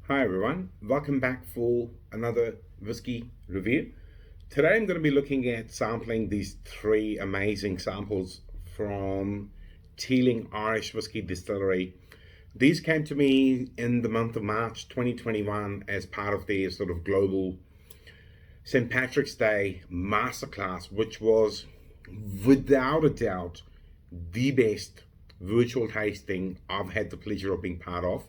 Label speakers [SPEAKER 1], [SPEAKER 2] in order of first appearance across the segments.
[SPEAKER 1] Hi everyone, welcome back for another whiskey review. Today I'm going to be looking at sampling these three amazing samples from Teeling Irish Whiskey Distillery. These came to me in the month of March 2021 as part of their sort of global St. Patrick's Day masterclass, which was without a doubt the best virtual tasting I've had the pleasure of being part of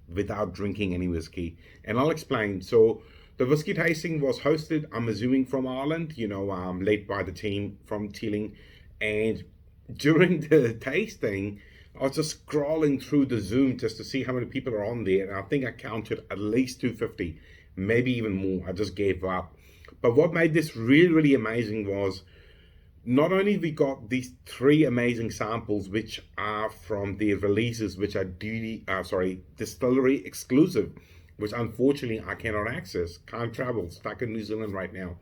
[SPEAKER 1] without drinking any whiskey. And I'll explain. So, the whiskey tasting was hosted, I'm assuming, from Ireland, led by the team from Teeling. And during the tasting, I was just scrolling through the Zoom just to see how many people are on there. And I think I counted at least 250, maybe even more. I just gave up. But what made this really, really amazing was not only we got these three amazing samples, which are from their releases, which are distillery exclusive, which unfortunately I cannot access, can't travel, stuck in New Zealand right now.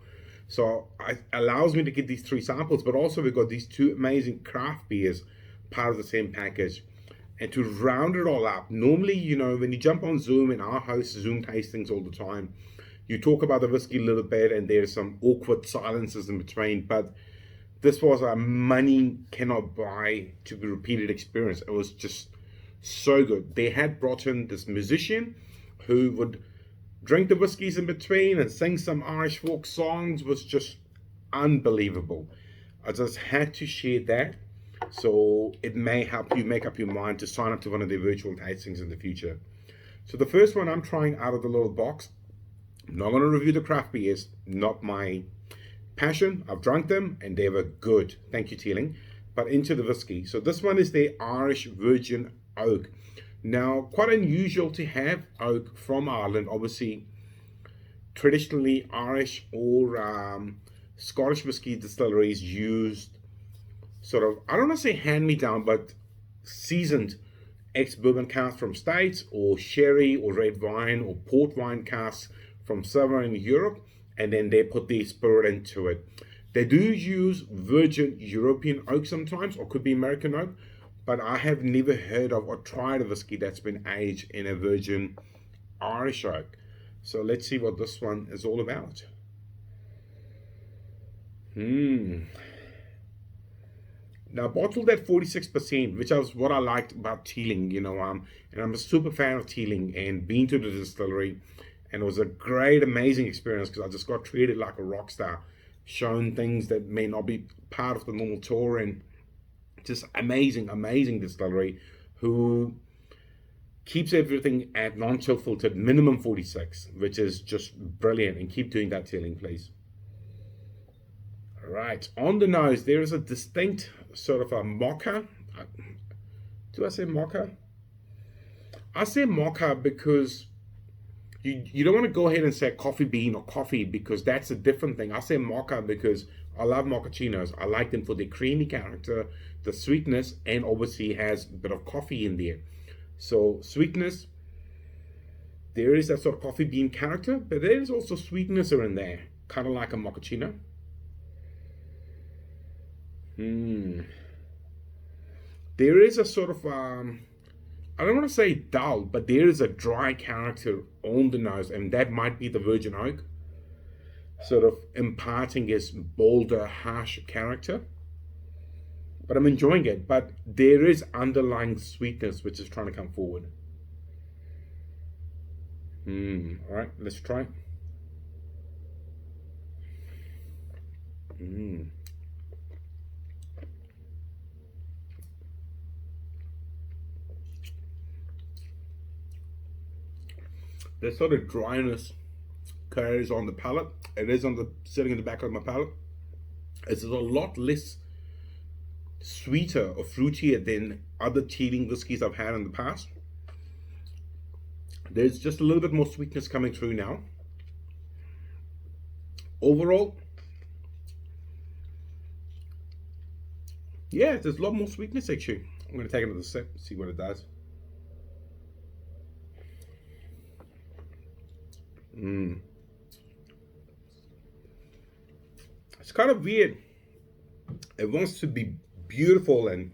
[SPEAKER 1] So it allows me to get these three samples, but also we got these two amazing craft beers, part of the same package. And to round it all up, normally, when you jump on Zoom, and our host Zoom tastings all the time, you talk about the whiskey a little bit, and there's some awkward silences in between. But this was a money cannot buy to be repeated experience. It was just so good. They had brought in this musician who would drink the whiskeys in between and sing some Irish folk songs. It was just unbelievable. I just had to share that, so it may help you make up your mind to sign up to one of their virtual tastings in the future. So the first one I'm trying out of the little box. I'm not going to review the craft beers, not my passion. I've drunk them and they were good. Thank you, Teeling. But into the whiskey. So this one is the Irish Virgin Oak. Now, quite unusual to have oak from Ireland. Obviously, traditionally Irish or Scottish whiskey distilleries used sort of, I don't want to say hand-me-down, but seasoned ex-bourbon casks from States, or sherry or red wine or port wine casks from Southern Europe, and then they put their spirit into it. They do use virgin European oak sometimes, or could be American oak, but I have never heard of or tried a whiskey that's been aged in a virgin Irish oak. So let's see what this one is all about. Now, bottled at 46%, which was what I liked about Teeling, and I'm a super fan of Teeling and been to the distillery. And it was a great, amazing experience because I just got treated like a rock star, shown things that may not be part of the normal tour, and just amazing, amazing distillery who keeps everything at non-chill filtered, minimum 46, which is just brilliant. And keep doing that, Teeling, please. All right, on the nose, there is a distinct sort of a mocha. Do I say mocha? I say mocha because you don't want to go ahead and say coffee bean or coffee, because that's a different thing. I say mocha because I love mochachinos. I like them for their creamy character, the sweetness, and obviously has a bit of coffee in there. So sweetness, there is that sort of coffee bean character, but there is also sweetness in there, kind of like a mochaccino. There is a sort of I don't want to say dull, but there is a dry character on the nose, and that might be the virgin oak, sort of imparting its bolder, harsh character. But I'm enjoying it. But there is underlying sweetness which is trying to come forward. All right, let's try. That sort of dryness carries on the palate. It is sitting in the back of my palate. It's a lot less sweeter or fruitier than other Teeling whiskies I've had in the past. There's just a little bit more sweetness coming through now. Overall, yeah, there's a lot more sweetness actually. I'm going to take another sip, see what it does. It's kind of weird. It wants to be beautiful and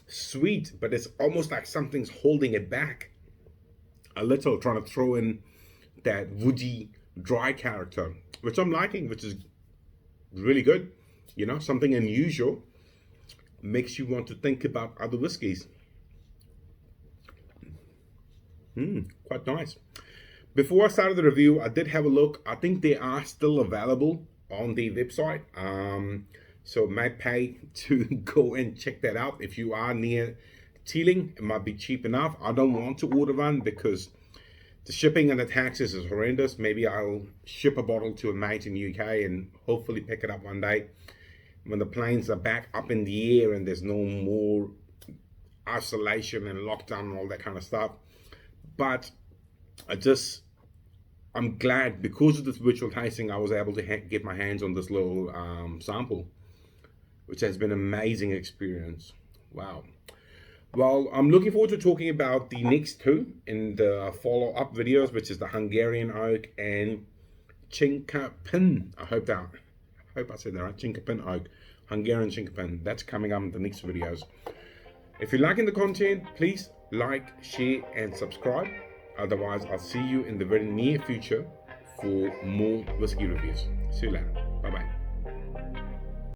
[SPEAKER 1] sweet, but it's almost like something's holding it back. a little, trying to throw in that woody, dry character, which I'm liking, which is really good. You know, something unusual, makes you want to think about other whiskies. Quite nice. Before I started the review, I did have a look. I think they are still available on the website. So it might pay to go and check that out. If you are near Teeling, it might be cheap enough. I don't want to order one because the shipping and the taxes is horrendous. Maybe I'll ship a bottle to a mate in the UK and hopefully pick it up one day when the planes are back up in the air and there's no more isolation and lockdown and all that kind of stuff. But I'm glad because of this virtual tasting, I was able to get my hands on this little sample, which has been an amazing experience. Wow. Well, I'm looking forward to talking about the next two in the follow-up videos, which is the Hungarian oak and Chinkapin. I hope I said that right. Chinkapin oak, Hungarian Chinkapin. That's coming up in the next videos. If you're liking the content, please like, share, and subscribe. Otherwise, I'll see you in the very near future for more whiskey reviews. See you later.